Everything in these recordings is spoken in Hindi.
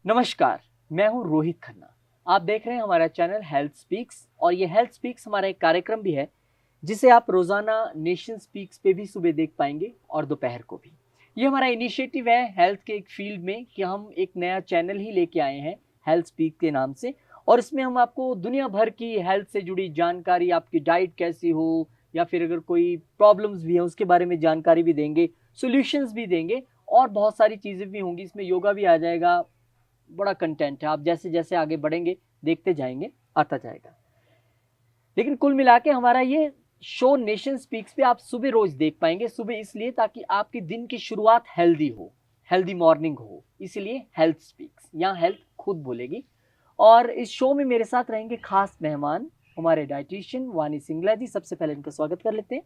नमस्कार, मैं हूं रोहित खन्ना। आप देख रहे हैं हमारा चैनल हेल्थ स्पीक्स और ये हेल्थ स्पीक्स हमारा एक कार्यक्रम भी है जिसे आप रोजाना नेशन स्पीक्स पे भी सुबह देख पाएंगे और दोपहर को भी। ये हमारा इनिशिएटिव है हेल्थ के एक फील्ड में कि हम एक नया चैनल ही लेके आए हैं हेल्थ स्पीक के नाम से। और इसमें हम आपको दुनिया भर की हेल्थ से जुड़ी जानकारी, आपकी डाइट कैसी हो या फिर अगर कोई प्रॉब्लम्स भी हैं उसके बारे में जानकारी भी देंगे, सॉल्यूशंस भी देंगे और बहुत सारी चीज़ें भी होंगी। इसमें योगा भी आ जाएगा। बड़ा कंटेंट है, आप जैसे जैसे आगे बढ़ेंगे देखते जाएंगे, आता जाएगा। लेकिन कुल मिला के हमारा ये शो नेशन स्पीक्स पे आप सुबह रोज देख पाएंगे। सुबह इसलिए ताकि आपकी दिन की शुरुआत हेल्दी हो, हेल्दी मॉर्निंग हो, इसीलिए हेल्थ स्पीक्स, यहाँ हेल्थ खुद बोलेगी। और इस शो में मेरे साथ रहेंगे खास मेहमान, हमारे डाइटिशियन वानी सिंगला जी। सबसे पहले इनका स्वागत कर लेते हैं।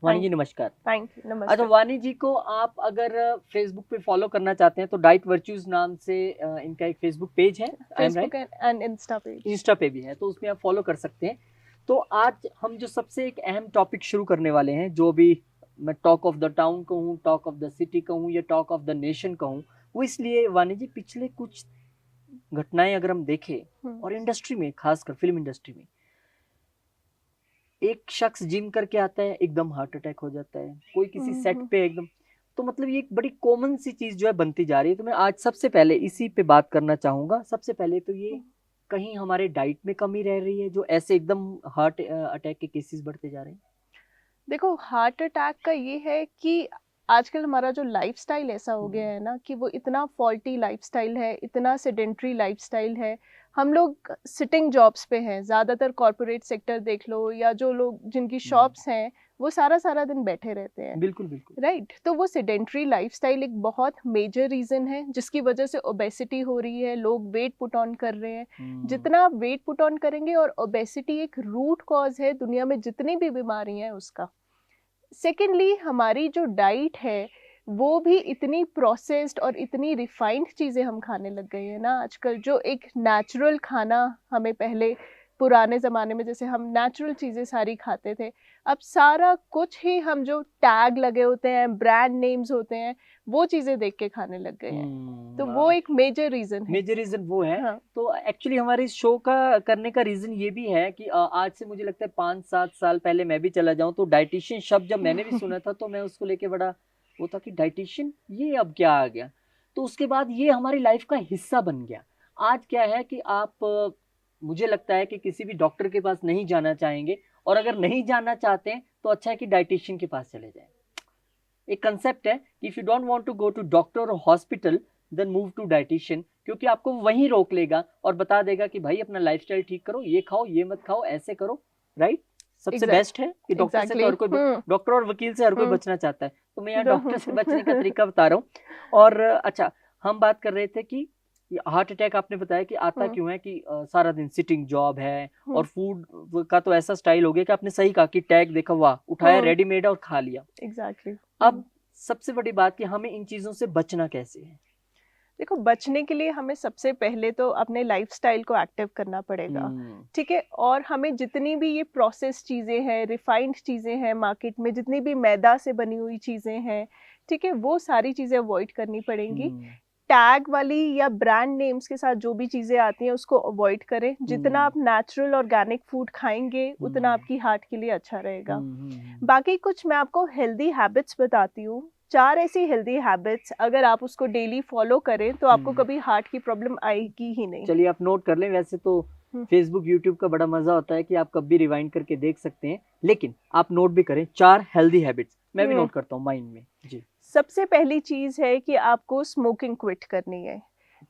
वानी जी नमस्कार। Thank you. अच्छा, नमस्कार। वानी जी को आप अगर फेसबुक पे फॉलो करना चाहते हैं तो डाइट वर्च्यूज नाम से इनका एक फेसबुक पेज है, Facebook and Insta page. Insta पे भी है, तो उसमें आप फॉलो कर सकते हैं। तो आज हम जो सबसे एक अहम टॉपिक शुरू करने वाले हैं, जो भी मैं टॉक ऑफ द टाउन कहूँ, टॉक ऑफ द सिटी कहूँ या टॉक ऑफ द नेशन कहूँ, वो इसलिए वानी जी पिछले कुछ घटनाएं अगर हम देखें और इंडस्ट्री में, खासकर फिल्म इंडस्ट्री में, एक शख्स जिम करके आता है एकदम हार्ट अटैक हो जाता है, कोई किसी सेट पे एकदम। तो मतलब ये एक बड़ी कॉमन सी चीज जो है बनती जा रही है। तो मैं आज सबसे पहले इसी पे बात करना चाहूंगा। सबसे पहले तो ये कहीं हमारे डाइट में कमी रह रही है जो ऐसे एकदम हार्ट अटैक के केसेस बढ़ते जा रहे हैं। देखो, हार्ट अटैक का ये है कि आजकल हमारा जो लाइफस्टाइल ऐसा हो गया है ना कि वो इतना फॉल्टी लाइफस्टाइल है, इतना सेडेंट्री लाइफस्टाइल है। हम लोग सिटिंग जॉब्स पे हैं, ज़्यादातर कॉरपोरेट सेक्टर देख लो या जो लोग जिनकी शॉप्स हैं वो सारा सारा दिन बैठे रहते हैं। बिल्कुल बिल्कुल। राइट, तो वो सेडेंट्री लाइफस्टाइल एक बहुत मेजर रीज़न है जिसकी वजह से ओबेसिटी हो रही है, लोग वेट पुट ऑन कर रहे हैं। जितना आप वेट पुट ऑन करेंगे, और ओबेसिटी एक रूट कॉज है दुनिया में जितनी भी बीमारियां हैं उसका। सेकेंडली, हमारी जो डाइट है वो भी इतनी प्रोसेस्ड और इतनी रिफाइंड चीज़ें हम खाने लग गए हैं ना आजकल। जो एक नेचुरल खाना हमें पहले पुराने ज़माने में जैसे हम नेचुरल चीज़ें सारी खाते थे, अब सारा कुछ ही हम जो टैग लगे होते हैं, ब्रांड नेम्स होते हैं, वो चीज़ें देख के खाने लग गए हैं। तो वो एक मेजर रीज़न है। मेजर रीजन वो है। हाँ। तो एक्चुअली हमारे इस शो का करने का रीजन ये भी है कि आज से मुझे लगता है 5-7 साल पहले मैं भी चला जाऊं तो डाइटिशियन शब्द जब मैंने भी सुना था तो मैं उसको लेके बड़ा वो था कि डाइटिशियन ये अब क्या आ गया। तो उसके बाद ये हमारी लाइफ का हिस्सा बन गया। आज क्या है कि आप मुझे लगता है कि किसी भी डॉक्टर के पास नहीं जाना चाहेंगे, और अगर नहीं जाना चाहते हैं तो अच्छा है कि डाइटिशियन के पास चले जाएं। एक कंसेप्ट है, if you don't want to go to doctor और hospital then move to dietitian, क्योंकि आपको वहीं रोक लेगा और बता देगा कि भाई अपना लाइफस्टाइल ठीक करो, ये खाओ ये मत खाओ, ऐसे करो। राइट, सबसे बेस्ट है कि डॉक्टर से तो हर कोई, डॉक्टर और वकील से हर कोई बचना चाहता है, तो मैं यहाँ डॉक्टर से बचने का तरीका बता रहा हूँ। और अच्छा, हम बात कर रहे थे कि हार्ट अटैक आपने बताया कि आता क्यों है कि सारा दिन सिटिंग जॉब है और फूड का तो ऐसा स्टाइल हो गया कि आपने सही कहा कि टैग देखा, वाह उठाया रेडीमेड और खा लिया। एग्जैक्टली। अब सबसे बड़ी बात कि हमें इन चीजों से बचना कैसे है। देखो, बचने के लिए हमें सबसे पहले तो अपने लाइफस्टाइल को एक्टिव करना पड़ेगा। ठीक है, और हमें जितनी भी ये प्रोसेस चीज़ें हैं, रिफाइंड चीज़ें हैं, मार्केट में जितनी भी मैदा से बनी हुई चीज़ें हैं, ठीक है, वो सारी चीज़ें अवॉइड करनी पड़ेंगी। टैग वाली या ब्रांड नेम्स के साथ जो भी चीज़ें आती हैं उसको अवॉइड करें। जितना आप नेचुरल ऑर्गेनिक फूड खाएंगे उतना आपकी हार्ट के लिए अच्छा रहेगा। बाकी कुछ मैं आपको हेल्दी हैबिट्स बताती हूँ। 4 ऐसी हेल्दी हैबिट्स अगर आप उसको डेली फॉलो करें तो आपको कभी हार्ट की प्रॉब्लम आएगी ही नहीं। चलिए आप नोट कर लें। वैसे तो फेसबुक यूट्यूब का बड़ा मजा होता है कि आप कभी रिवाइंड करके देख सकते हैं, लेकिन आप नोट भी करें 4 हेल्दी हैबिट्स। मैं भी नोट करता हूँ माइंड में जी। सबसे पहली चीज है कि आपको स्मोकिंग क्विट करनी है।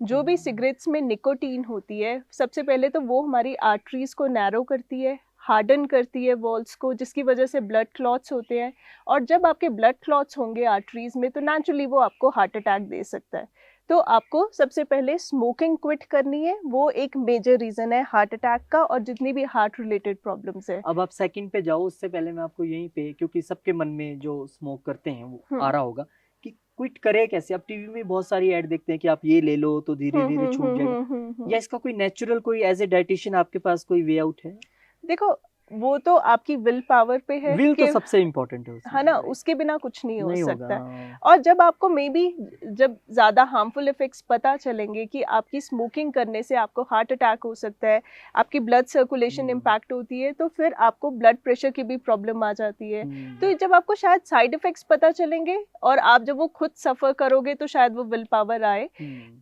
जो भी सिगरेट्स में निकोटीन होती है, सबसे पहले तो वो हमारी आर्टरीज को नैरो करती है, हार्डन करती है वॉल्स को, जिसकी वजह से ब्लड क्लॉट्स होते हैं। और जब आपके ब्लड क्लॉट्स होंगे आर्टरीज में तो नेचुरली वो आपको हार्ट अटैक दे सकता है। तो आपको सबसे पहले स्मोकिंग क्विट करनी है, वो एक मेजर रीजन है हार्ट अटैक का और जितनी भी हार्ट रिलेटेड प्रॉब्लम्स है। अब आप सेकंड पे जाओ, उससे पहले मैं आपको यहीं पे, क्योंकि सबके मन में जो स्मोक करते हैं वो आ रहा होगा कि क्विट करे कैसे। अब टीवी में बहुत सारी ऐड देखते हैं कि आप ये ले लो तो धीरे धीरे छूट जाएगा, या इसका कोई नेचुरल, कोई एज ए डाइटिशियन आपके पास कोई वे आउट है? देखो, वो तो आपकी विल पावर पे है विल तो कि सबसे इम्पोर्टेंट है उसमें, है ना, right? उसके बिना कुछ नहीं हो नहीं सकता होगा, है। हाँ। और जब आपको मे बी जब ज़्यादा हार्मफुल इफेक्ट्स पता चलेंगे कि आपकी स्मोकिंग करने से आपको हार्ट अटैक हो सकता है, आपकी ब्लड सर्कुलेशन इम्पैक्ट होती है, तो फिर आपको ब्लड प्रेशर की भी प्रॉब्लम आ जाती है। तो जब आपको शायद साइड इफेक्ट्स पता चलेंगे और आप जब वो खुद सफ़र करोगे तो शायद वो विल पावर आए।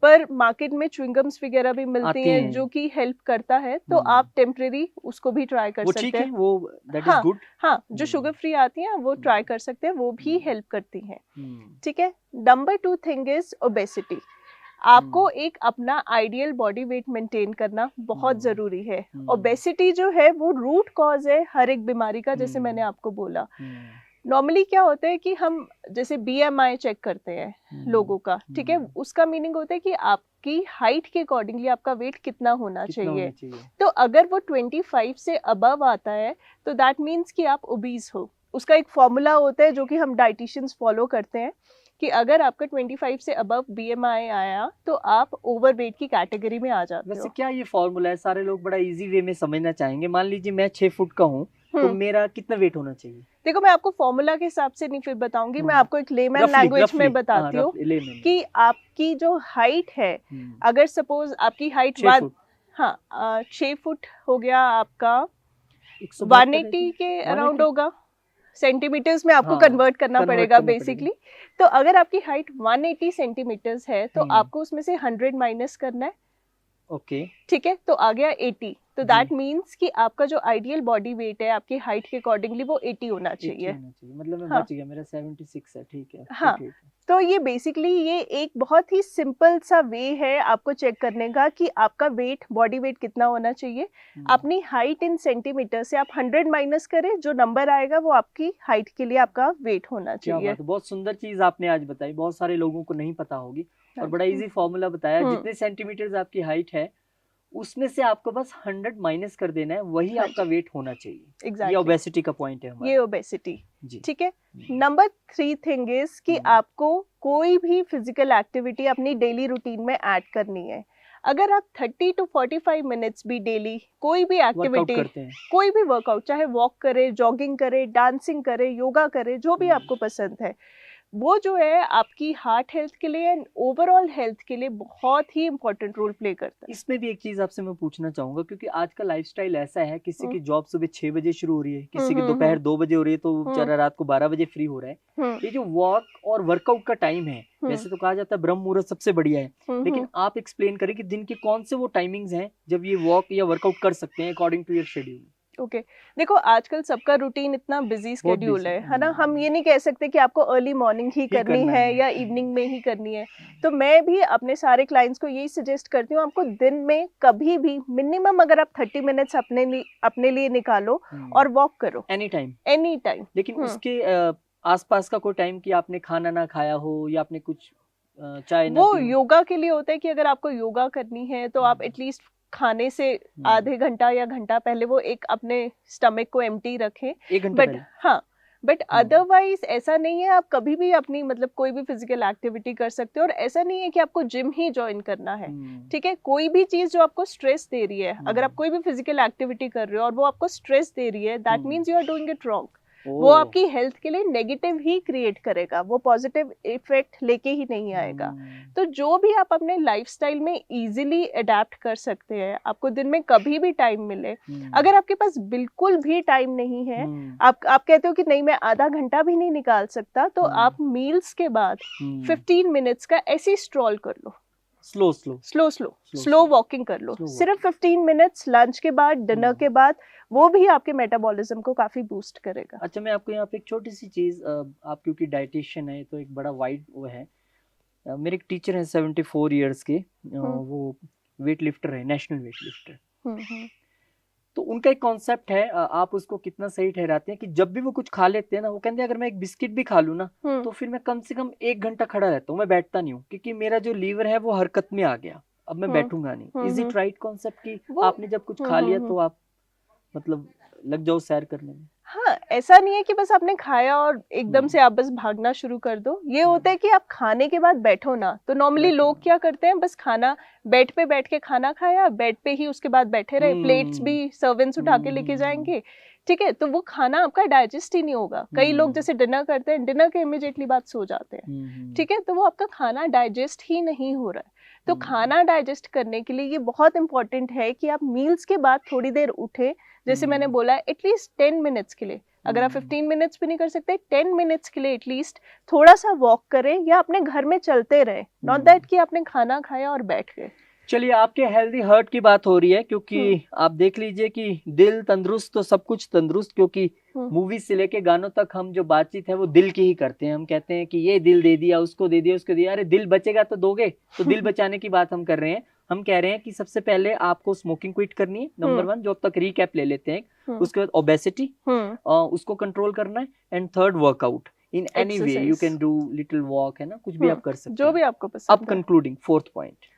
पर मार्केट में च्युइंगम्स वगैरह भी मिलती आती हैं हैं। जो कि हेल्प करता है, तो आप टेम्परेरी उसको भी ट्राई कर वो सकते ठीक हैं। है, वो दैट इज हाँ गुड। हाँ, जो शुगर फ्री आती हैं वो ट्राई कर सकते हैं, वो भी हेल्प करती हैं। हम्म, ठीक है। Number 2 thing is obesity. आपको एक अपना आइडियल बॉडी वेट मेंटेन करना बहुत ज़रूरी है। ओबेसिटी जो है वो रूट कॉज है हर एक बीमारी का, जैसे मैंने आपको बोला। नॉर्मली क्या होता है कि हम जैसे BMI चेक करते हैं लोगों का, ठीक है, उसका मीनिंग होता है कि आपकी हाइट के अकॉर्डिंगली आपका वेट कितना होना चाहिए। तो अगर वो 25 से अबव आता है तो दैट मीन्स कि आप ओबीज हो। उसका एक फॉर्मूला होता है जो कि हम डाइटिशियंस फॉलो करते हैं कि अगर आपका 25 से अबव BMI आया तो आप ओवरवेट की कैटेगरी में आ जाते वैसे हो। क्या ये फॉर्मूला है? सारे लोग बड़ा इजी वे में समझना चाहेंगे। मान लीजिए मैं 6 फुट का हूँ, तो मेरा कितना वेट होना चाहिए? देखो, मैं आपको फॉर्मूला के हिसाब से नहीं फिर बताऊंगी, मैं आपको एक लेमैन लैंग्वेज में बताती हूँ कि आपकी जो हाइट है, अगर सपोज आपकी हाइट 6 फुट हो गया, आपका 180 के अराउंड होगा, सेंटीमीटर्स में आपको कन्वर्ट करना पड़ेगा बेसिकली। तो अगर आपकी हाइट 180 सेंटीमीटर्स है तो आपको उसमें से 100 माइनस करना है। ओके, ठीक है, तो आ गया 80। तो दैट मीन्स कि आपका जो आइडियल बॉडी वेट है आपकी हाइट के अकॉर्डिंगली वो 80 होना चाहिए। मतलब मैं बच गया, मेरा 76 है, ठीक है। हाँ, तो ये बेसिकली ये एक बहुत ही सिंपल सा वे है आपको चेक करने का कि आपका वेट, बॉडी वेट कितना होना चाहिए। अपनी हाइट इन सेंटीमीटर से आप 100 माइनस करें, जो नंबर आएगा वो आपकी हाइट के लिए आपका वेट होना चाहिए। क्या बात है, बहुत सुंदर चीज आपने आज बताई, बहुत सारे लोगों को नहीं पता होगी और बड़ा इजी फॉर्मूला बताया। जितने सेंटीमीटर आपकी हाइट है उसमें से आपको बस 100 माइनस कर देना है, वही आपका वेट होना चाहिए। Exactly. ये ओबेसिटी का पॉइंट है हमारा। ये ओबेसिटी, ठीक है। नंबर 3 थिंग इज कि आपको कोई भी फिजिकल एक्टिविटी अपनी डेली रूटीन में ऐड करनी है। अगर आप 30 to 45 मिनट्स भी डेली कोई भी एक्टिविटी, कोई भी वर्कआउट, चाहे वॉक करे, जॉगिंग करे, डांसिंग करे, योगा करे, जो भी आपको पसंद है, वो जो है आपकी हार्ट हेल्थ के लिए एंड ओवरऑल हेल्थ के लिए बहुत ही इंपॉर्टेंट रोल प्ले करता है। इसमें भी एक चीज आपसे मैं पूछना चाहूंगा, क्योंकि आज का लाइफस्टाइल ऐसा है, किसी की जॉब सुबह 6 बजे शुरू हो रही है, किसी की दोपहर 2 बजे हो रही है, तो बेचारा रात को 12 बजे फ्री हो रहा है। ये जो वॉक और वर्कआउट का टाइम है, वैसे तो कहा जाता है ब्रह्म मुहूर्त सबसे बढ़िया है, लेकिन आप एक्सप्लेन करें कि दिन के कौन से वो टाइमिंग्स हैं जब ये वॉक या वर्कआउट कर सकते हैं according to your schedule. Okay, देखो आजकल सबका रूटीन इतना बिजी स्केड्यूल है ना, हम ये नहीं कह सकते कि आपको अर्ली मॉर्निंग ही करनी है या इवनिंग में ही करनी है। तो मैं भी अपने सारे क्लाइंट्स को यही सजेस्ट करती हूँ, आपको दिन में कभी भी मिनिमम अगर आप 30 मिनट्स अपने लिए निकालो और वॉक करो एनी टाइम। लेकिन उसके आसपास का कोई टाइम कि आपने खाना ना खाया हो या आपने कुछ चाय ना, वो योगा के लिए होता है कि अगर आपको योगा करनी है तो आप एटलीस्ट खाने से आधे घंटा या घंटा पहले वो एक अपने स्टमक को एम्प्टी रखें, 1 घंटा पहले। हाँ, बट अदरवाइज ऐसा नहीं है, आप कभी भी अपनी मतलब कोई भी फिजिकल एक्टिविटी कर सकते हो। और ऐसा नहीं है कि आपको जिम ही ज्वाइन करना है, ठीक है। कोई भी चीज जो आपको स्ट्रेस दे रही है, अगर आप कोई भी फिजिकल एक्टिविटी कर रहे हो और वो आपको स्ट्रेस दे रही है, that means you are doing it wrong. वो आपकी हेल्थ के लिए नेगेटिव ही क्रिएट करेगा, वो पॉजिटिव इफेक्ट लेके ही नहीं आएगा। तो जो भी आप अपने लाइफस्टाइल में इजीली अडेप्ट कर सकते हैं, आपको दिन में कभी भी टाइम मिले। अगर आपके पास बिल्कुल भी टाइम नहीं है, आप कहते हो कि नहीं मैं आधा घंटा भी नहीं निकाल सकता, तो आप मील्स के बाद 15 मिनट्स का ऐसे स्ट्रॉल कर लो, स्लो वॉकिंग कर लो, सिर्फ 15 मिनट्स लंच के बाद, डिनर के बाद, वो भी आपके मेटाबॉलिज्म को काफी बूस्ट करेगा। अच्छा, मैं आपको यहाँ पे एक छोटी सी चीज, आप क्योंकि डाइटिशियन है तो एक बड़ा वाइड वो है, मेरे एक टीचर हैं 74 इयर्स के, वो वेट लिफ्टर है, नेशनल वेट लिफ्टर। तो उनका एक कॉन्सेप्ट है, आप उसको कितना सही ठहराते हैं कि जब भी वो कुछ खा लेते हैं ना, वो कहते हैं अगर मैं एक बिस्किट भी खा लूँ ना तो फिर मैं कम से कम 1 घंटा खड़ा रहता हूँ, मैं बैठता नहीं हूँ, क्योंकि मेरा जो लीवर है वो हरकत में आ गया, अब मैं बैठूंगा नहीं। इज इट राइट कॉन्सेप्ट कि आपने जब कुछ खा लिया तो आप मतलब लग जाओ सैर करने में? हाँ, ऐसा नहीं है कि बस आपने खाया और एकदम से आप बस भागना शुरू कर दो। ये होता है कि आप खाने के बाद बैठो ना, तो नॉर्मली लोग क्या करते हैं, बस खाना बेड पे बैठ के खाना खाया, बेड पे ही उसके बाद बैठे रहे, प्लेट्स भी सर्वेंट्स उठा के लेके जाएंगे, ठीक है, तो वो खाना आपका डाइजेस्ट ही नहीं होगा। कई लोग जैसे डिनर करते हैं, डिनर के इमीडिएटली बाद सो जाते हैं, ठीक है, तो वो आपका खाना डाइजेस्ट ही नहीं हो रहा है। तो खाना डाइजेस्ट करने के लिए ये बहुत इंपॉर्टेंट है कि आप मील्स के बाद थोड़ी देर उठे, जैसे मैंने बोला एटलीस्ट 10 मिनट्स के लिए, अगर आप 15 मिनट्स भी नहीं कर सकते 10 मिनट्स के लिए एटलीस्ट थोड़ा सा वॉक करें या अपने घर में चलते रहे, नॉट दैट कि आपने खाना खाया और बैठ गए। चलिए, आपके हेल्दी हार्ट की बात हो रही है, क्योंकि आप देख लीजिए कि दिल तंदुरुस्त तो सब कुछ तंदुरुस्त, क्योंकि मूवी से लेके गानों तक हम जो बातचीत है वो दिल की ही करते हैं। हम कहते हैं कि ये दिल दे दिया, उसको दे दिया, उसको दिया, अरे दिल बचेगा तो दोगे। तो दिल बचाने की बात हम कर रहे हैं। हम कह रहे हैं कि सबसे पहले आपको स्मोकिंग क्विट करनी है, नंबर 1, जो अब तक रीकैप ले लेते हैं। उसके बाद ओबेसिटी, उसको कंट्रोल करना है, and third workout in any way, you can do little walk, है ना, कुछ भी आप कर सकते हैं, जो भी आपको पसंद। अब कंक्लूडिंग फोर्थ पॉइंट।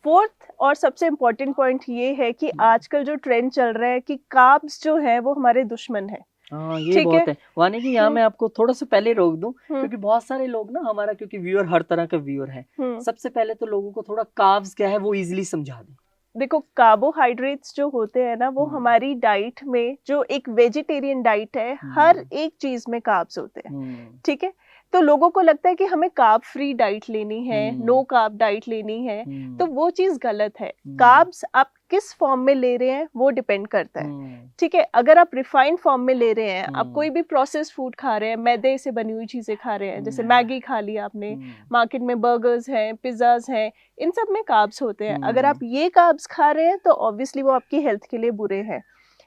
फोर्थ और सबसे इम्पोर्टेंट पॉइंट ये है कि आजकल जो ट्रेंड चल रहा है कि कार्ब्स जो है वो हमारे दुश्मन है। हाँ, ये बहुत है। वानी कि यहाँ मैं आपको थोड़ा सा पहले रोक दूं, क्योंकि बहुत सारे लोग ना, हमारा क्योंकि व्यूअर हर तरह का व्यूअर है, सबसे पहले तो लोगों को थोड़ा कार्ब्स क्या है वो इजीली समझा दें। देखो, कार्बोहाइड्रेट्स जो होते हैं ना, वो हमारी डाइट में, जो एक वेजिटेरियन डाइट है, हर एक चीज में कार्ब्स होते हैं, ठीक है। तो लोगों को लगता है कि हमें कार्ब फ्री डाइट लेनी है, नो कार्ब डाइट लेनी है, तो वो चीज गलत है। कार्ब्स आप किस फॉर्म में ले रहे हैं वो डिपेंड करता है, ठीक है। अगर आप रिफाइंड फॉर्म में ले रहे हैं, आप कोई भी प्रोसेस्ड फूड खा रहे हैं, मैदे से बनी हुई चीजें खा रहे हैं, जैसे मैगी खा ली आपने, मार्केट में बर्गर्स हैं, पिज्जाज हैं, इन सब में कार्ब्स होते हैं। अगर आप ये कार्ब्स खा रहे हैं तो ऑब्वियसली वो आपकी हेल्थ के लिए बुरे हैं।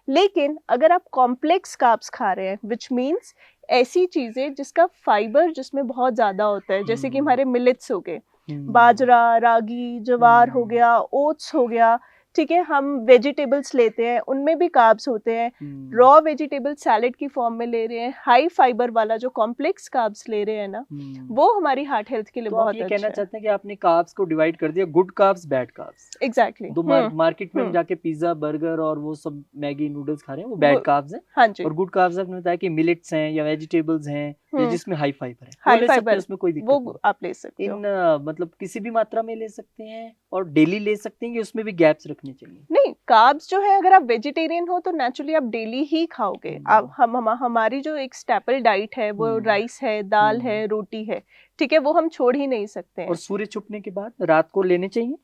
लेकिन अगर आप कॉम्प्लेक्स कार्ब्स खा रहे हैं, विच मीन्स ऐसी चीजें जिसका फाइबर जिसमें बहुत ज्यादा होता है, जैसे कि हमारे मिलेट्स हो गए, बाजरा, रागी, ज्वार हो गया, ओट्स हो गया, ठीक है। हम वेजिटेबल्स लेते हैं, उनमें भी कार्ब्स होते हैं। रॉ वेजिटेबल सैलेड की फॉर्म में ले रहे हैं, हाई फाइबर वाला जो कॉम्प्लेक्स कार्ब्स ले रहे हैं ना, वो हमारी हार्ट हेल्थ के लिए बहुत अच्छा है। कहना चाहते हैं कि आपने कार्ब्स को डिवाइड कर दिया, good carbs, bad carbs. Exactly. तो मार्केट में जाके पिज्जा, बर्गर और वो सब मैगी नूडल्स खा रहे हैं, वो बैड कार्ब्स हैं। हाँ जी। और गुड कार्ब्स आपने बताया कि मिलेट्स हैं या वेजिटेबल्स हैं जिसमें हाई फाइबर है, हाई फाइबर, उसमें कोई दिक्कत वो आप ले सकते हो। मतलब किसी भी मात्रा में ले सकते हैं और डेली ले सकते हैं कि उसमें भी गैप्स रखने चाहिए? नहीं, कार्ब्स जो है, अगर आप वेजिटेरियन हो तो नेचुरली आप डेली ही खाओगे। आप हमारी जो एक स्टेपल डाइट है वो राइस है, दाल है, रोटी है, ठीक है, वो हम छोड़ ही नहीं सकते हैं। और सूर्य छुपने के बाद रात को लेने चाहिए?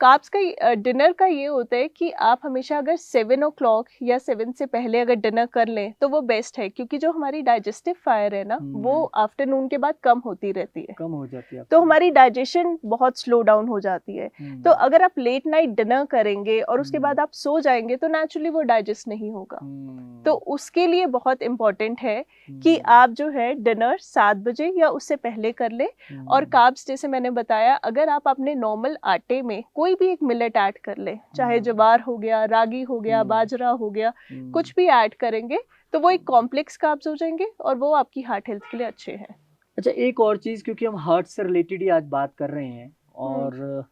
कार्ब्स का डिनर का ये होता है कि आप हमेशा अगर 7 o'clock या 7 से पहले अगर डिनर कर लें तो वो बेस्ट है, क्योंकि जो हमारी डाइजेस्टिव फायर है ना, वो आफ्टरनून के बाद कम होती रहती है, कम हो जाती है, तो हमारी डाइजेशन बहुत स्लो डाउन हो जाती है। तो अगर आप लेट नाइट डिनर करेंगे और उसके बाद आप सो जाएंगे तो नेचुरली वो डाइजेस्ट नहीं होगा। तो उसके लिए बहुत इम्पोर्टेंट है कि आप जो है डिनर 7 बजे या उससे पहले कर ले। और कार्ब्स जैसे मैंने बताया, अगर आप अपने नॉर्मल आटे में कोई भी एक मिलेट ऐड कर ले, चाहे ज्वार हो गया, रागी हो गया, बाजरा हो गया, कुछ भी ऐड करेंगे तो वो एक कॉम्प्लेक्स कार्ब्स हो जाएंगे और वो आपकी हार्ट हेल्थ के लिए अच्छे हैं। अच्छा, एक और चीज, क्योंकि हम हार्ट से रिलेटेड ही आज बात कर रहे हैं और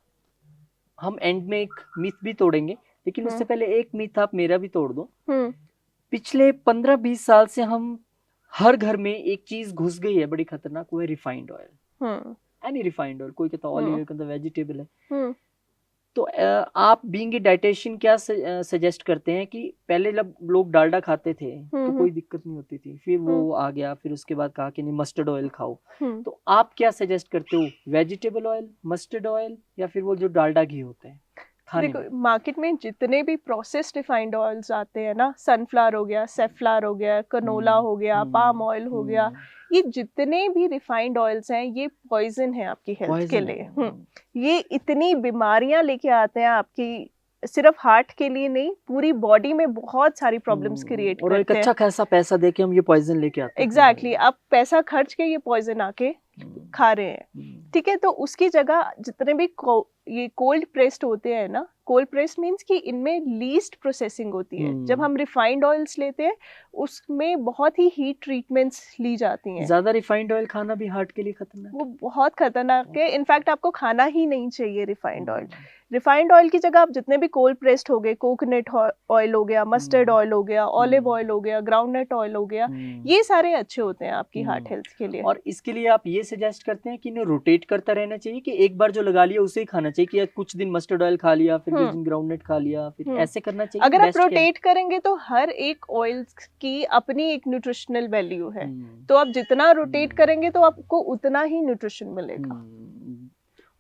हम एंड में एक मिथ भी तोड़ेंगे, लेकिन उससे पहले एक मिथ आप मेरा भी तोड़ दो। पिछले 15-20 साल से हम हर घर में एक चीज घुस गई है बड़ी खतरनाक, वो है refined oil. Any refined oil, कोई कहता ऑलिव ऑयल, कहता वेजिटेबल है। तो आप बीइंग ए डाइटिशियन क्या सजेस्ट करते हैं कि पहले जब लोग डालडा खाते थे तो कोई दिक्कत नहीं होती थी, फिर वो आ गया, फिर उसके बाद कहा कि नहीं मस्टर्ड ऑयल खाओ, तो आप क्या सजेस्ट करते हो, वेजिटेबल ऑयल, मस्टर्ड ऑयल, या फिर वो जो डालडा घी होते हैं? देखो, मार्केट में जितने भी प्रोसेस्ड रिफाइंड ऑयल्स आते हैं ना, सनफ्लावर हो गया, सेफ्लावर हो गया, कनोला हो गया, पाम ऑयल हो गया, ये जितने भी रिफाइंड ऑयल्स हैं ये पॉइजन है आपकी हेल्थ के लिए। ये इतनी बीमारियां लेके आते हैं आपकी, सिर्फ हार्ट के लिए नहीं, पूरी बॉडी में बहुत सारी प्रॉब्लम्स क्रिएट करते हैं। और एक अच्छा खासा पैसा देके हम ये पॉइजन लेके आते हैं। एग्जैक्टली, आप पैसा खर्च के ये पॉइजन आके खा रहे हैं, ठीक है। तो उसकी जगह जितने भी ये कोल्ड प्रेस्ड होते हैं ना, कोल्ड प्रेस्ड मीन्स कि इनमें लीस्ट प्रोसेसिंग होती है। जब हम रिफाइंड ऑयल्स लेते हैं उसमें बहुत ही हीट ट्रीटमेंट्स ली जाती हैं। ज्यादा रिफाइंड ऑयल खाना भी हार्ट के लिए खतरनाक, वो बहुत खतरनाक है। इनफैक्ट आपको खाना ही नहीं चाहिए रिफाइंड ऑयल। रिफाइंड ऑयल की जगह आप जितने भी कोल्ड प्रेस्ड हो गए, कोकोनट ऑयल हो गया, मस्टर्ड ऑयल हो गया, ऑलिव ऑयल हो गया, ग्राउंडनट ऑयल हो गया, ये सारे अच्छे होते हैं आपकी हार्ट हेल्थ के लिए। और इसके लिए आप ये सजेस्ट करते हैं कि इन्हें रोटेट करता रहना चाहिए कि एक बार जो लगा लिया उसे ही खाना चाहिए, कि कुछ दिन मस्टर्ड ऑयल खा लिया, फिर वर्जिन ग्राउंडनट खा लिया, फिर ऐसे करना चाहिए? अगर आप बेस्ट क्या है? रोटेट करेंगे तो हर एक ऑयल की अपनी एक न्यूट्रिशनल वैल्यू है, तो आप जितना रोटेट करेंगे तो आपको उतना ही न्यूट्रिशन मिलेगा।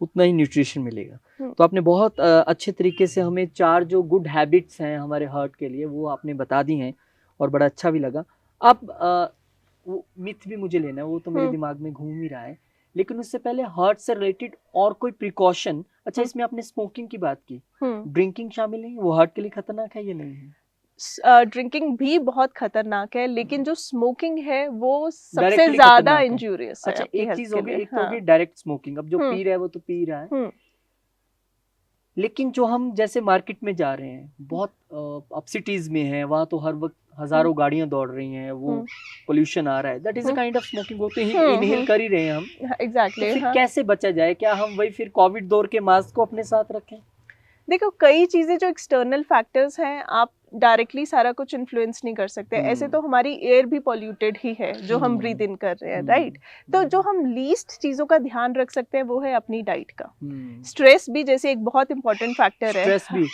उतना ही न्यूट्रिशन मिलेगा। तो आपने बहुत अच्छे तरीके से हमें 4 जो गुड हैबिट्स हैं हमारे हार्ट के लिए वो आपने बता दी हैं और बड़ा अच्छा भी लगा। अब वो मिथ भी मुझे लेना है, वो तो मेरे दिमाग में घूम ही रहा है, लेकिन उससे पहले हार्ट से रिलेटेड और कोई प्रिकॉशन? अच्छा, इसमें आपने स्मोकिंग की बात की, ड्रिंकिंग शामिल है? वो हार्ट के लिए खतरनाक है या नहीं है? ड्रिंकिंग भी बहुत खतरनाक है, लेकिन जो स्मोकिंग है वो सबसे Directly ज्यादा खतरनाक है। इंजूरियस है अच्छा, आपकी एक हेल्थ चीज के होगी, लिए। एक तो होगी डायरेक्ट स्मोकिंग, अब जो पी रहा है वो तो पी रहा है, लेकिन जो हम जैसे मार्केट में जा रहे हैं, बहुत अब सिटीज में है, वहाँ तो हर वक्त हजारों गाड़ियां दौड़ रही हैं, वो पोल्यूशन आ रहा है, that is a kind of smoking, वो तो इनहेल कर ही रहे हैं हम। एग्जैक्टली। तो फिर कैसे बचा जाए? क्या हम वही फिर कोविड दौर के मास्क को अपने साथ रखें? देखो, कई चीजें जो एक्सटर्नल फैक्टर्स हैं, आप डायरेक्टली सारा कुछ इन्फ्लुएंस नहीं कर सकते। ऐसे तो हमारी एयर भी पॉल्यूटेड ही है जो हम ब्रीथ इन कर रहे हैं, राइट? तो जो हम लीस्ट चीजों का ध्यान रख सकते हैं वो है अपनी डाइट का। स्ट्रेस भी जैसे एक बहुत इंपॉर्टेंट फैक्टर है। स्ट्रेस भी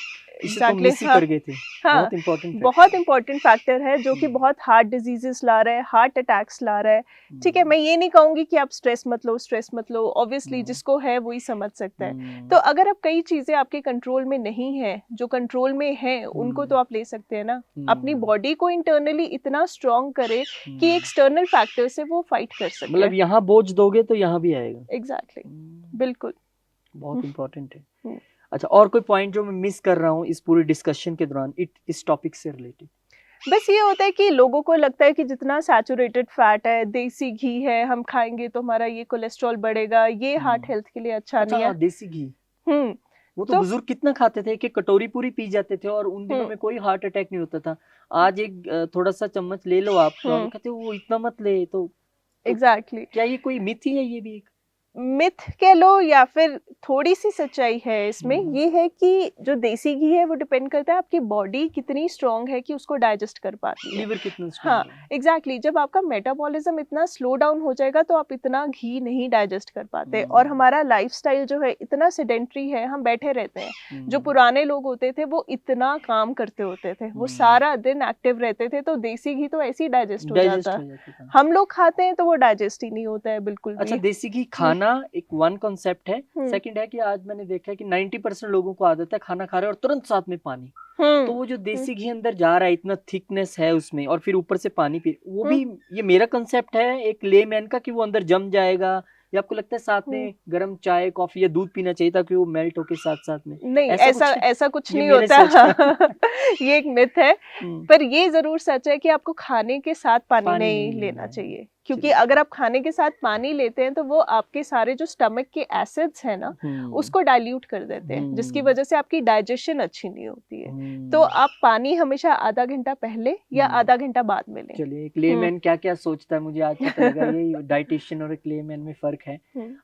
इसे तो मिस ही कर गए थे। बहुत इंपॉर्टेंट बहुत इंपॉर्टेंट फैक्टर है जो कि बहुत हार्ट डिजीजेस ला रहा है, हार्ट अटैक्स ला रहा है। ठीक है, मैं ये नहीं कहूंगी कि आप स्ट्रेस मत लो, स्ट्रेस मत लो, ऑब्वियसली जिसको है वही समझ सकता है। तो अगर अब कई चीजें आपके कंट्रोल में नहीं है, जो कंट्रोल में है उनको तो आप ले सकते हैं ना। अपनी बॉडी को इंटरनली इतना स्ट्रॉन्ग करे कि एक्सटर्नल फैक्टर से वो फाइट कर सके। मतलब यहाँ बोझ दोगे तो यहाँ भी आएगा। एग्जैक्टली, बिल्कुल, बहुत इंपॉर्टेंट है। अच्छा, और कोई पॉइंट जो मैं मिस कर रहा हूँ इस पूरी डिस्कशन के दौरान इस टॉपिक से रिलेटेड? बस ये होता है कि लोगों को लगता है कि जितना सैचुरेटेड फैट है, देसी घी है, हम खाएंगे तो हमारा ये कोलेस्ट्रॉल बढ़ेगा, ये हार्ट हेल्थ के लिए अच्छा नहीं है। देसी घी, वो तो बुजुर्ग कितना खाते थे कि कटोरी पूरी पी जाते थे और उन दिनों में कोई हार्ट अटैक नहीं होता था। आज एक थोड़ा सा चम्मच ले लो आप, तो कहते वो इतना मत ले। तो एग्जैक्टली, क्या ये कोई मिथ ही है? ये भी एक मिथ कह लो या फिर थोड़ी सी सच्चाई है इसमें। ये है कि जो देसी घी है वो डिपेंड करता है आपकी बॉडी कितनी स्ट्रांग है कि उसको डाइजेस्ट कर पाती है, लीवर कितना स्ट्रांग हाँ एग्जैक्टली। जब आपका मेटाबॉलिज्म इतना स्लो डाउन हो जाएगा तो आप इतना घी नहीं डाइजेस्ट कर पाते। और हमारा लाइफस्टाइल जो है इतना सेडेंटरी है, हम बैठे रहते हैं। जो पुराने लोग होते थे वो इतना काम करते होते थे, वो सारा दिन एक्टिव रहते थे, तो देसी घी तो ऐसे ही डाइजेस्ट हो जाता। हम लोग खाते हैं तो वो डाइजेस्ट ही नहीं होता है बिल्कुल भी। अच्छा, देसी घी खाना एक वन कॉन्सेप्ट है। सेकंड है कि आज मैंने देखा है कि 90% लोगों को आदत है खाना खा रहे हैं और तुरंत साथ में पानी। तो वो जो देसी घी अंदर जा रहा है, इतना थिकनेस है उसमें, और फिर ऊपर से पानी पी, वो भी ये मेरा कंसेप्ट है एक लेमैन का कि वो अंदर जम जाएगा, या आपको लगता है साथ में गर्म चाय कॉफी या दूध पीना चाहिए ताकि वो मेल्ट होके साथ साथ में? नहीं, ऐसा कुछ नहीं होता। ये एक मिथ है। पर ये जरूर सच है कि आपको खाने के साथ पानी नहीं लेना चाहिए, क्योंकि अगर आप खाने के साथ पानी लेते हैं तो वो आपके सारे जो स्टमक के एसिड्स हैं ना उसको डाइल्यूट कर देते हैं, जिसकी वजह से आपकी डाइजेशन अच्छी नहीं होती है। तो आप पानी हमेशा आधा घंटा पहले या आधा घंटा बाद में लें। चलिए, एक लेमैन क्या क्या सोचता है मुझे आज पता लगा। ये डाइटिशियन और एक लेमैन में फर्क है।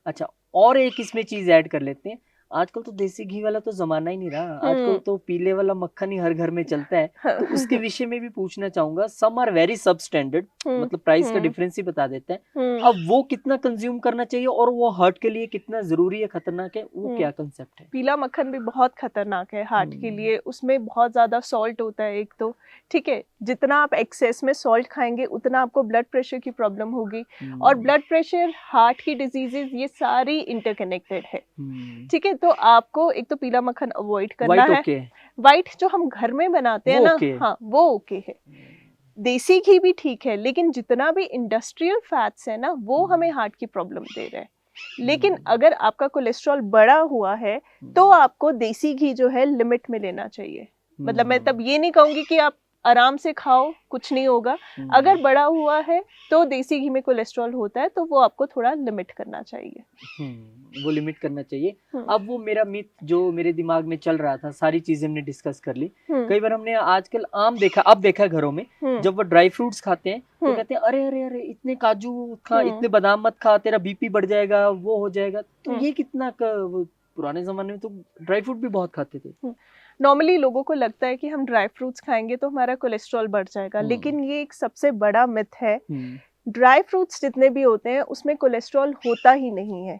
अच्छा, और एक इसमें चीज ऐड कर लेते हैं। आजकल तो देसी घी वाला तो जमाना ही नहीं रहा, आजकल तो पीले वाला मक्खन ही हर घर में चलता है। तो उसके विषय में भी पूछना चाहूंगा। सम आर वेरी सब स्टैंडर्ड, मतलब प्राइस का डिफरेंस ही बता देते हैं। अब वो कितना कंज्यूम करना चाहिए और वो हार्ट के लिए कितना जरूरी है, खतरनाक है, वो क्या कंसेप्ट है? पीला मक्खन भी बहुत खतरनाक है हार्ट के लिए। उसमें बहुत ज्यादा सॉल्ट होता है एक तो, ठीक है। जितना आप एक्सेस में सॉल्ट खाएंगे उतना आपको ब्लड प्रेशर की प्रॉब्लम होगी, और ब्लड प्रेशर, हार्ट की डिजीजेस, ये सारी इंटरकनेक्टेड है, ठीक है। तो आपको एक तो पीला मक्खन अवॉइड करना है। व्हाइट जो हम घर में बनाते हैं ना, हाँ वो ओके है। देसी घी भी ठीक है, लेकिन जितना भी इंडस्ट्रियल फैट्स है ना वो हमें हार्ट की प्रॉब्लम दे रहा है। लेकिन अगर आपका कोलेस्ट्रॉल बढ़ा हुआ है तो आपको देसी घी जो है लिमिट में लेना चाहिए। मतलब मैं तब ये नहीं कहूंगी कि आप आराम से खाओ, कुछ नहीं होगा। अगर बढ़ा हुआ है तो देसी घी में कोलेस्ट्रॉल होता है, तो वो आपको थोड़ा लिमिट करना चाहिए। वो लिमिट करना चाहिए। अब वो मेरा मिथ जो मेरे दिमाग में चल रहा था, सारी चीजें हमने डिस्कस कर ली। कई बार हमने आजकल आम देखा, अब देखा घरों में, जब वो ड्राई फ्रूट्स खाते हैं तो कहते हैं अरे अरे अरे इतने काजू खा, इतने बादाम मत खा, तेरा बीपी बढ़ जाएगा, वो हो जाएगा। तो ये कितना पुराने जमाने में तो ड्राई फ्रूट भी बहुत खाते थे। नॉर्मली लोगों को लगता है कि हम ड्राई फ्रूट्स खाएंगे तो हमारा कोलेस्ट्रॉल बढ़ जाएगा, लेकिन ये एक सबसे बड़ा मिथ है। ड्राई फ्रूट्स जितने भी होते हैं उसमें कोलेस्ट्रॉल होता ही नहीं है।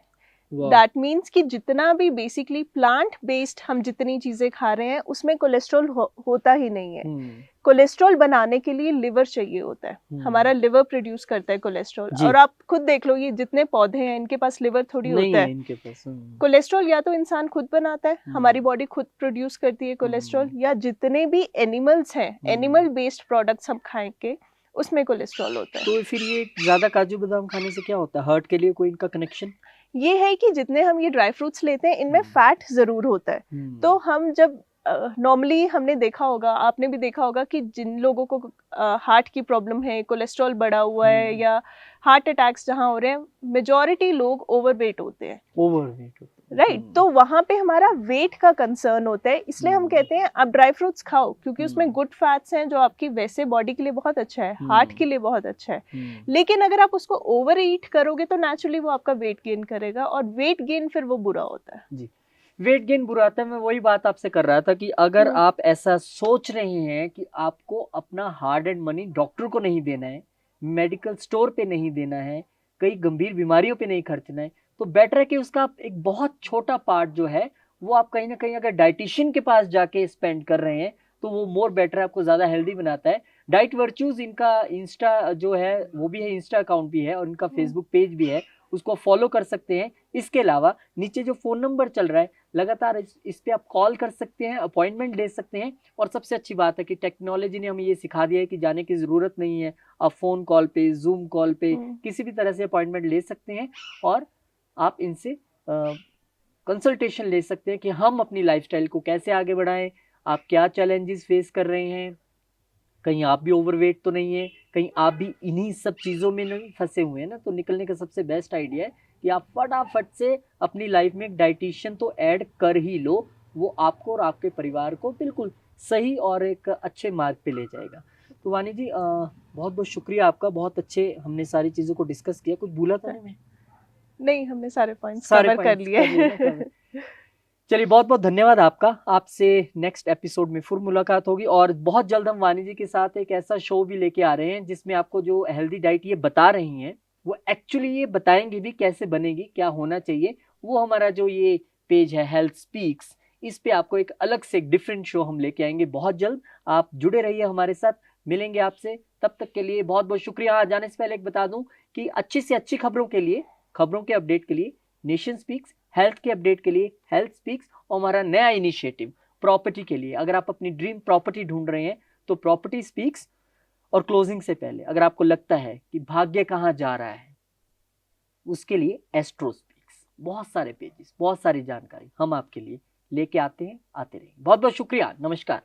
दैट मीन्स कि जितना भी बेसिकली प्लांट बेस्ड हम जितनी चीजें खा रहे हैं उसमें कोलेस्ट्रॉल होता ही नहीं है। कोलेस्ट्रॉल बनाने के लिए लिवर चाहिए होता है, हमारा लिवर प्रोड्यूस करता है कोलेस्ट्रॉल। और आप खुद देख लो, ये जितने पौधे हैं इनके पास लिवर थोड़ी होता है इनके पास। कोलेस्ट्रॉल या तो इंसान खुद बनाता है, हमारी बॉडी खुद प्रोड्यूस करती है कोलेस्ट्रॉल, या जितने भी एनिमल्स हैं, एनिमल बेस्ड प्रोडक्ट्स हम खाएंगे उसमें कोलेस्ट्रॉल होता है। तो फिर ये ज्यादा काजू बादाम खाने से क्या होता है, हार्ट के लिए कोई इनका कनेक्शन? ये है कि जितने हम ये ड्राई फ्रूट्स लेते हैं इनमें फैट जरूर होता है। तो हम जब नॉर्मली हमने देखा होगा, आपने भी देखा होगा कि जिन लोगों को हार्ट की प्रॉब्लम है, कोलेस्ट्रॉल बढ़ा हुआ है या हार्ट अटैक्स जहाँ हो रहे हैं, मेजॉरिटी लोग ओवरवेट होते हैं। राइट, तो वहां पे हमारा वेट का कंसर्न होता है। इसलिए हम कहते हैं आप ड्राई फ्रूट्स खाओ, क्योंकि उसमें गुड फैट्स हैं जो आपकी वैसे बॉडी के लिए बहुत अच्छा है, हार्ट के लिए बहुत अच्छा है। लेकिन अगर आप उसको ओवर ईट करोगे तो नेचुरली वो आपका वेट गेन करेगा, और वेट गेन फिर वो बुरा होता है। जी, वेट गेन बुरा आता है। मैं वही बात आपसे कर रहा था कि अगर आप ऐसा सोच रहे हैं कि आपको अपना हार्ड एंड मनी डॉक्टर को नहीं देना है, मेडिकल स्टोर पे नहीं देना है, कई गंभीर बीमारियों पे नहीं खर्चना है, तो बेटर है कि उसका एक बहुत छोटा पार्ट जो है वो आप कहीं ना कहीं अगर डाइटिशियन के पास जाके स्पेंड कर रहे हैं तो वो मोर बेटर है, आपको ज़्यादा हेल्दी बनाता है। डाइट वर्च्यूज इनका इंस्टा जो है वो भी है, इंस्टा अकाउंट भी है और इनका फेसबुक पेज भी है, उसको फॉलो कर सकते हैं। इसके अलावा नीचे जो फ़ोन नंबर चल रहा है लगातार इस पे आप कॉल कर सकते हैं, अपॉइंटमेंट ले सकते हैं। और सबसे अच्छी बात है कि टेक्नोलॉजी ने हमें ये सिखा दिया है कि जाने की ज़रूरत नहीं है, आप फ़ोन कॉल पे, जूम कॉल पे किसी भी तरह से अपॉइंटमेंट ले सकते हैं और आप इनसे कंसल्टेशन ले सकते हैं कि हम अपनी लाइफस्टाइल को कैसे आगे बढ़ाएं, आप क्या चैलेंजेस फेस कर रहे हैं, कहीं आप भी ओवरवेट तो नहीं है, कहीं आप भी इन्हीं सब चीज़ों में नहीं फंसे हुए हैं ना। तो निकलने का सबसे बेस्ट आइडिया है कि आप फटाफट से अपनी लाइफ में एक डाइटिशियन तो ऐड कर ही लो, वो आपको और आपके परिवार को बिल्कुल सही और एक अच्छे मार्ग पे ले जाएगा। तो वानी जी बहुत बहुत शुक्रिया आपका, बहुत अच्छे हमने सारी चीज़ों को डिस्कस किया। कुछ भूला था नहीं, हमने सारे पॉइंट्स कवर कर लिए। चलिए, बहुत बहुत धन्यवाद आपका। आपसे नेक्स्ट एपिसोड में फिर मुलाकात होगी और बहुत जल्द हम वानी जी के साथ एक ऐसा शो भी लेके आ रहे हैं जिसमें आपको जो हेल्दी डाइट ये बता रही हैं वो एक्चुअली ये बताएंगे भी कैसे बनेगी, क्या होना चाहिए। वो हमारा जो ये पेज है हेल्थ स्पीक्स, इस पे आपको एक अलग से एक डिफरेंट शो हम लेके आएंगे बहुत जल्द। आप जुड़े रहिए हमारे साथ, मिलेंगे आपसे। तब तक के लिए बहुत बहुत शुक्रिया। जाने से पहले एक बता दूं कि अच्छी से अच्छी खबरों के लिए, खबरों के अपडेट के लिए नेशन स्पीक्स, हेल्थ के अपडेट के लिए हेल्थ स्पीक्स, और हमारा नया इनिशिएटिव प्रॉपर्टी के लिए, अगर आप अपनी ड्रीम प्रॉपर्टी ढूंढ रहे हैं तो प्रॉपर्टी स्पीक्स। और क्लोजिंग से पहले अगर आपको लगता है कि भाग्य कहाँ जा रहा है, उसके लिए एस्ट्रो स्पीक्स, बहुत सारे पेजेस, बहुत सारी जानकारी हम आपके लिए लेके आते हैं, आते रहेंगे। बहुत बहुत शुक्रिया, नमस्कार।